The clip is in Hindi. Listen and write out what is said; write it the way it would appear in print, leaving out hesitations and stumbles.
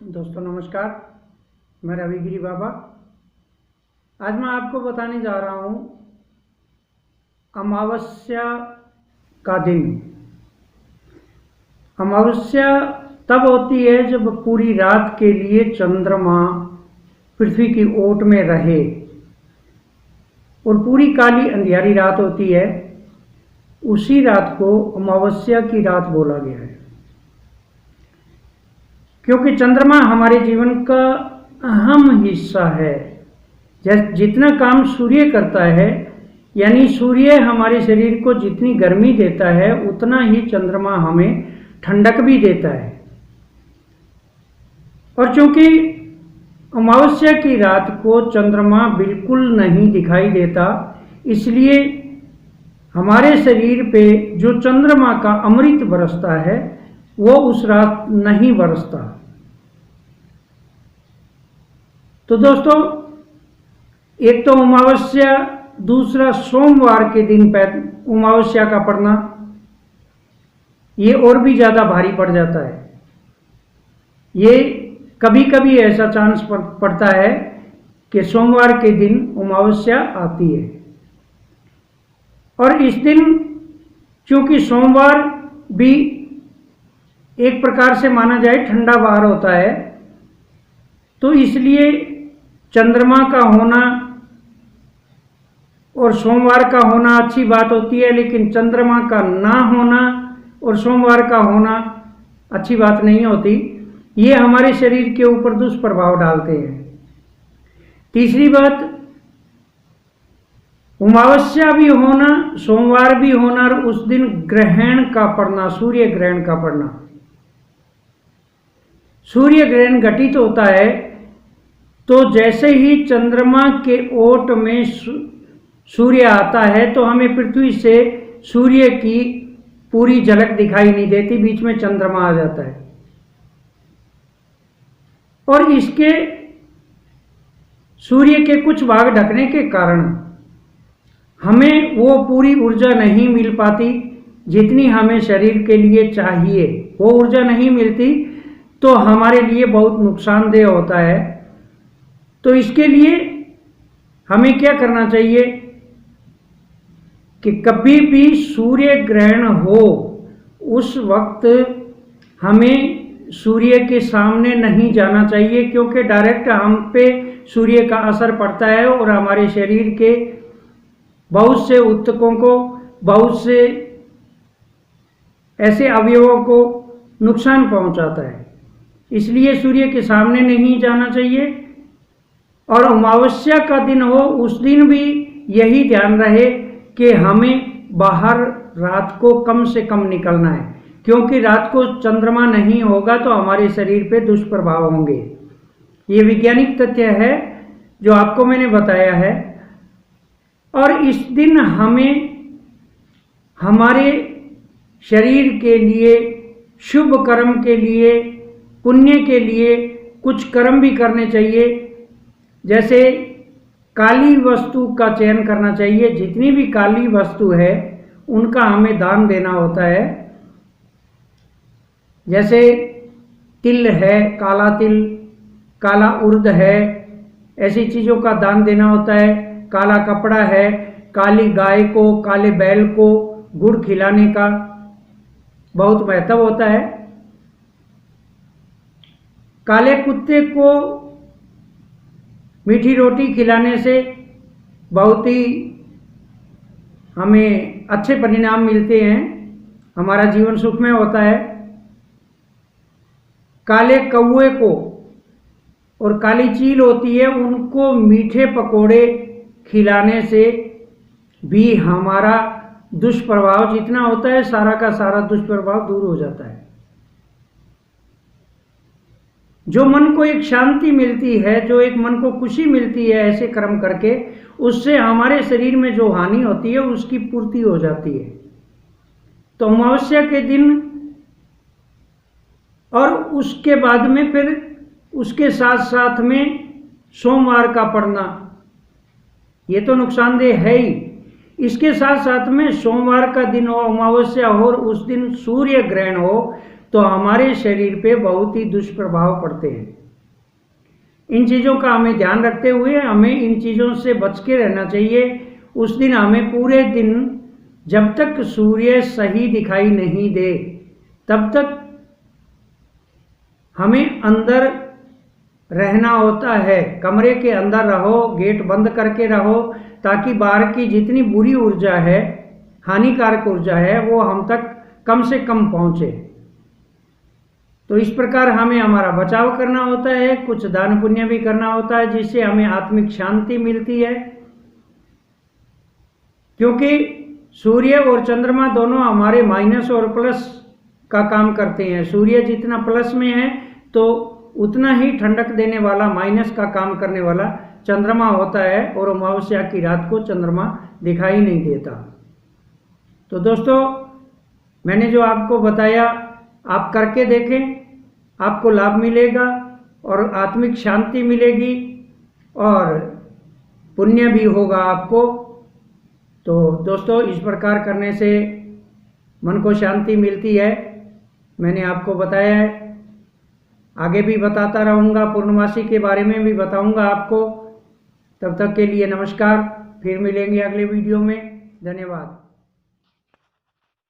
दोस्तों नमस्कार, मैं रविगिरी बाबा। आज मैं आपको बताने जा रहा हूँ अमावस्या का दिन। अमावस्या तब होती है जब पूरी रात के लिए चंद्रमा पृथ्वी की ओट में रहे और पूरी काली अंधियारी रात होती है। उसी रात को अमावस्या की रात बोला गया है, क्योंकि चंद्रमा हमारे जीवन का अहम हिस्सा है। जितना काम सूर्य करता है, यानी सूर्य हमारे शरीर को जितनी गर्मी देता है उतना ही चंद्रमा हमें ठंडक भी देता है। और चूंकि अमावस्या की रात को चंद्रमा बिल्कुल नहीं दिखाई देता, इसलिए हमारे शरीर पे जो चंद्रमा का अमृत बरसता है वो उस रात नहीं बरसता। तो दोस्तों, एक तो अमावस्या, दूसरा सोमवार के दिन अमावस्या का पड़ना, ये और भी ज़्यादा भारी पड़ जाता है। ये कभी कभी ऐसा चांस पड़ता है कि सोमवार के दिन अमावस्या आती है। और इस दिन चूंकि सोमवार भी एक प्रकार से माना जाए ठंडा वार होता है, तो इसलिए चंद्रमा का होना और सोमवार का होना अच्छी बात होती है, लेकिन चंद्रमा का ना होना और सोमवार का होना अच्छी बात नहीं होती। ये हमारे शरीर के ऊपर दुष्प्रभाव डालते हैं। तीसरी बात, अमावस्या भी होना, सोमवार भी होना और उस दिन ग्रहण का पड़ना, सूर्य ग्रहण का पड़ना। सूर्य ग्रहण घटित होता है तो जैसे ही चंद्रमा के ओट में सूर्य आता है तो हमें पृथ्वी से सूर्य की पूरी झलक दिखाई नहीं देती, बीच में चंद्रमा आ जाता है। और इसके सूर्य के कुछ भाग ढकने के कारण हमें वो पूरी ऊर्जा नहीं मिल पाती जितनी हमें शरीर के लिए चाहिए। वो ऊर्जा नहीं मिलती तो हमारे लिए बहुत नुकसानदेह होता है। तो इसके लिए हमें क्या करना चाहिए कि कभी भी सूर्य ग्रहण हो उस वक्त हमें सूर्य के सामने नहीं जाना चाहिए, क्योंकि डायरेक्ट हम पे सूर्य का असर पड़ता है और हमारे शरीर के बहुत से ऊतकों को, बहुत से ऐसे अवयवों को नुकसान पहुंचाता है। इसलिए सूर्य के सामने नहीं जाना चाहिए। और अमावस्या का दिन हो उस दिन भी यही ध्यान रहे कि हमें बाहर रात को कम से कम निकलना है, क्योंकि रात को चंद्रमा नहीं होगा तो हमारे शरीर पे दुष्प्रभाव होंगे। ये वैज्ञानिक तथ्य है जो आपको मैंने बताया है। और इस दिन हमें हमारे शरीर के लिए, शुभ कर्म के लिए, पुण्य के लिए कुछ कर्म भी करने चाहिए। जैसे काली वस्तु का चयन करना चाहिए। जितनी भी काली वस्तु है उनका हमें दान देना होता है। जैसे तिल है, काला तिल, काला उर्द है, ऐसी चीज़ों का दान देना होता है। काला कपड़ा है, काली गाय को, काले बैल को गुड़ खिलाने का बहुत महत्व होता है। काले कुत्ते को मीठी रोटी खिलाने से बहुत ही हमें अच्छे परिणाम मिलते हैं, हमारा जीवन सुखमय होता है। काले कौवे को और काली चील होती है, उनको मीठे पकोड़े खिलाने से भी हमारा दुष्प्रभाव जितना होता है, सारा का सारा दुष्प्रभाव दूर हो जाता है। जो मन को एक शांति मिलती है, जो एक मन को खुशी मिलती है ऐसे कर्म करके, उससे हमारे शरीर में जो हानि होती है उसकी पूर्ति हो जाती है। तो अमावस्या के दिन और उसके बाद में फिर उसके साथ साथ में सोमवार का पड़ना, ये तो नुकसानदेह है ही। इसके साथ साथ में सोमवार का दिन हो, अमावस्या हो और उस दिन सूर्य ग्रहण हो, तो हमारे शरीर पे बहुत ही दुष्प्रभाव पड़ते हैं। इन चीज़ों का हमें ध्यान रखते हुए हमें इन चीज़ों से बच के रहना चाहिए। उस दिन हमें पूरे दिन जब तक सूर्य सही दिखाई नहीं दे तब तक हमें अंदर रहना होता है। कमरे के अंदर रहो, गेट बंद करके रहो, ताकि बाहर की जितनी बुरी ऊर्जा है, हानिकारक ऊर्जा है, वो हम तक कम से कम पहुँचे। तो इस प्रकार हमें हमारा बचाव करना होता है, कुछ दान पुण्य भी करना होता है, जिससे हमें आत्मिक शांति मिलती है। क्योंकि सूर्य और चंद्रमा दोनों हमारे माइनस और प्लस का काम करते हैं। सूर्य जितना प्लस में है तो उतना ही ठंडक देने वाला, माइनस का काम करने वाला चंद्रमा होता है, और अमावस्या की रात को चंद्रमा दिखाई नहीं देता। तो दोस्तों, मैंने जो आपको बताया आप करके देखें, आपको लाभ मिलेगा और आत्मिक शांति मिलेगी और पुण्य भी होगा आपको। तो दोस्तों, इस प्रकार करने से मन को शांति मिलती है। मैंने आपको बताया है, आगे भी बताता रहूँगा, पूर्णमासी के बारे में भी बताऊँगा आपको। तब तक के लिए नमस्कार, फिर मिलेंगे अगले वीडियो में। धन्यवाद।